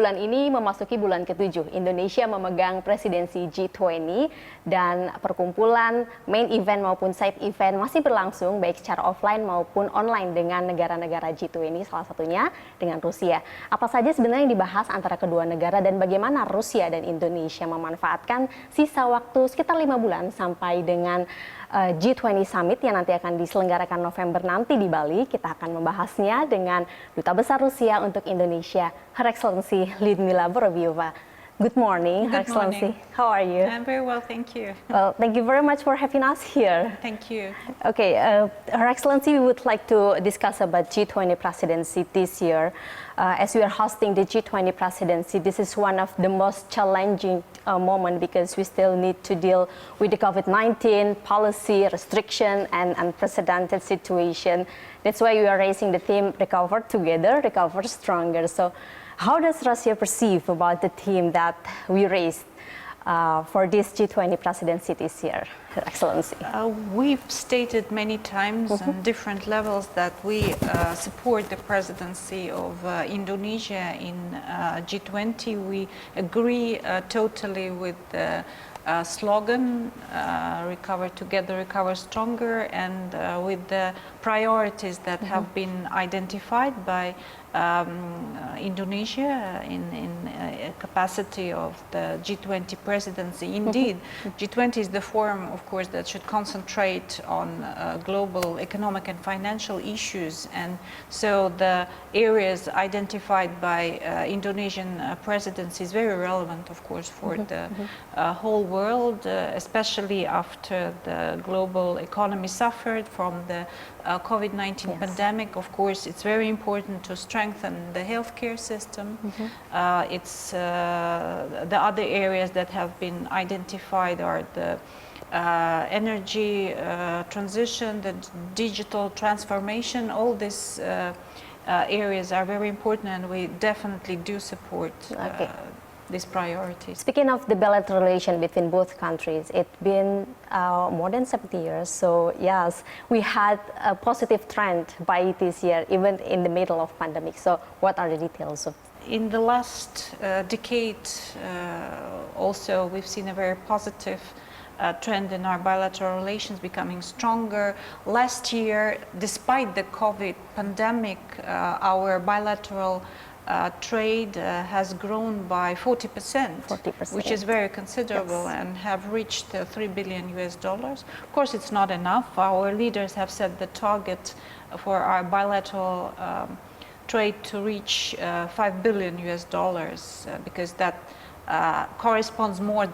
bulan ini memasuki bulan ke-7. Indonesia memegang presidensi G20 dan perkumpulan main event maupun side event masih berlangsung baik secara offline maupun online dengan negara-negara G20, salah satunya dengan Rusia. Apa saja sebenarnya yang dibahas antara kedua negara dan bagaimana Rusia dan Indonesia memanfaatkan sisa waktu sekitar 5 bulan sampai dengan G20 Summit yang nanti akan diselenggarakan November nanti di Bali. Kita akan membahasnya dengan Duta Besar Rusia untuk Indonesia, Her Excellency Lyudmila Vorobieva. Good morning, Her Excellency. How are you? I'm very well, thank you. Well, thank you very much for having us here. Thank you. Okay, Her Excellency, we would like to discuss about G20 presidency this year. As we are hosting the G20 presidency, this is one of the most challenging moment because we still need to deal with the COVID-19 policy, restriction, and unprecedented situation. That's why we are raising the theme, recover together, recover stronger. So how does Russia perceive about the theme that we raised for this G20 presidency this year, Her Excellency? We've stated many times on different levels that we support the presidency of Indonesia in G20. We agree totally with the slogan, recover together, recover stronger, and with the priorities that have been identified by Indonesia in capacity of the G20 presidency. Indeed, G20 is the forum, of course, that should concentrate on global economic and financial issues, and so the areas identified by Indonesian presidency is very relevant, of course, for the whole world, especially after the global economy suffered from the COVID-19 pandemic. Of course, it's very important to strengthen the healthcare system. It's the other areas that have been identified are the energy transition, the digital transformation. All these areas are very important, and we definitely do support these priorities. Speaking of the bilateral relation between both countries, it's been more than 70 years. So yes, we had a positive trend by this year, even in the middle of pandemic. So what are the details of? In the last decade, also we've seen a very positive trend in our bilateral relations becoming stronger. Last year, despite the COVID pandemic, our bilateral trade has grown by 40%, which is very considerable, and have reached $3 billion. Of course, it's not enough. Our leaders have set the target for our bilateral trade to reach $5 billion, because that corresponds more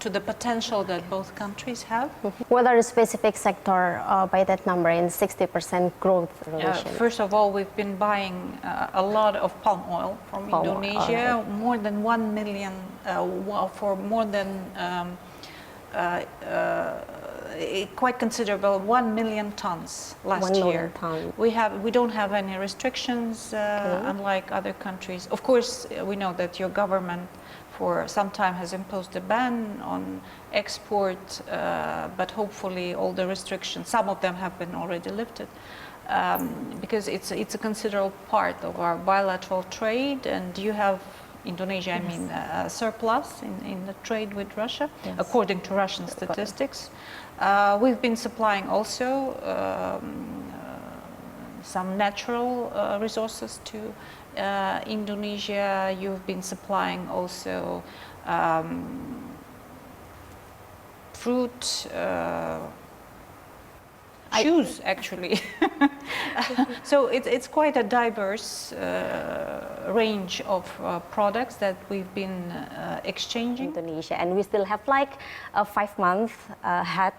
to the potential that both countries have. What are the specific sector by that number in 60% growth relation? First of all, we've been buying a lot of palm oil from Indonesia, more than 1 million, for more than quite considerable, 1 million tons last year. We don't have any restrictions, unlike other countries. Of course, we know that your government for some time has imposed a ban on export, but hopefully all the restrictions, some of them have been already lifted, because it's a considerable part of our bilateral trade, and you have Indonesia, I mean, a surplus in the trade with Russia, according to Russian statistics. We've been supplying also some natural resources to Indonesia. You've been supplying also fruit, shoes, actually. So it's quite a diverse range of products that we've been exchanging. Indonesia, and we still have like 5 months ahead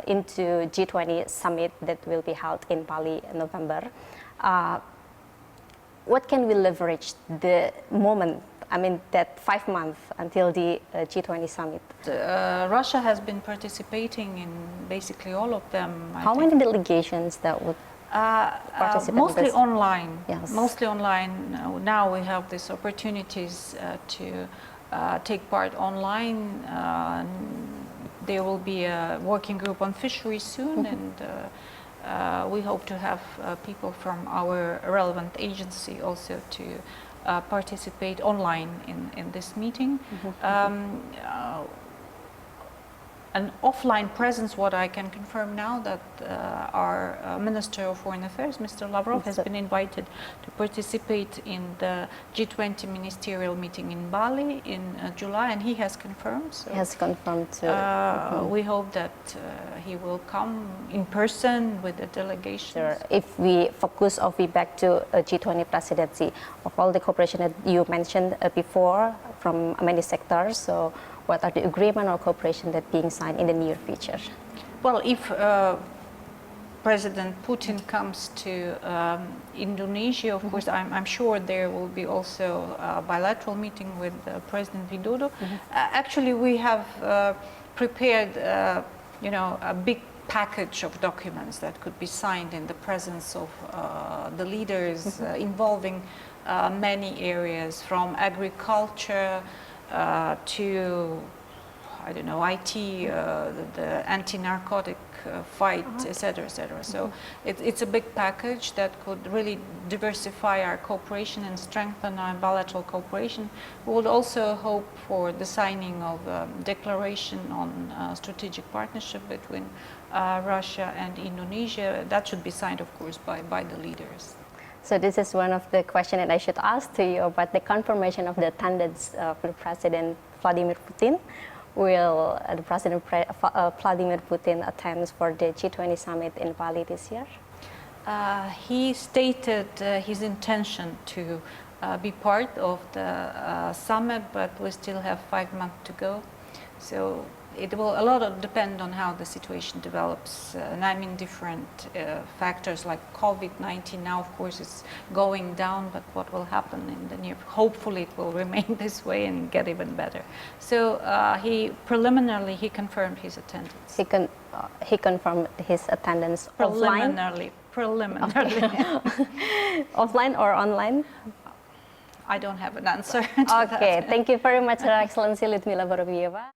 into G20 summit that will be held in Bali in November. What can we leverage the moment, I mean, that 5 months until the G20 summit? Russia has been participating in basically all of them. How many delegations that would participate? Mostly online. Yes. Mostly online. Now we have these opportunities to take part online. There will be a working group on fisheries soon, and we hope to have people from our relevant agency also to participate online in this meeting. An offline presence, what I can confirm now, that our Minister of Foreign Affairs, Mr. Lavrov, has been invited to participate in the G20 ministerial meeting in Bali in July, and he has confirmed. So, He has confirmed too. we hope that he will come in person with the delegation. Sure. If we focus or we back to G20 presidency, of all the cooperation that you mentioned before from many sectors, so what are the agreement or cooperation that being signed in the near future? Well, if President Putin comes to Indonesia, of course, I'm sure there will be also a bilateral meeting with President Widodo. Actually, we have prepared, a big package of documents that could be signed in the presence of the leaders, involving many areas, from agriculture to, I don't know, IT, the anti-narcotic fight, etc., etc. So it's a big package that could really diversify our cooperation and strengthen our bilateral cooperation. We would also hope for the signing of a declaration on strategic partnership between Russia and Indonesia. That should be signed, of course, by the leaders. So this is one of the questions that I should ask to you about the confirmation of the attendance of the President Vladimir Putin. Will the President Vladimir Putin attend for the G20 summit in Bali this year? He stated his intention to be part of the summit, but we still have 5 months to go. So it will a lot depend on how the situation develops, and I mean different factors like COVID-19 now, of course, is going down, but what will happen in the near, hopefully it will remain this way and get even better. So he confirmed his attendance. He confirmed his attendance Preliminarily. Offline or online? I don't have an answer. Okay, thank you very much, Her Excellency Lyudmila Vorobieva.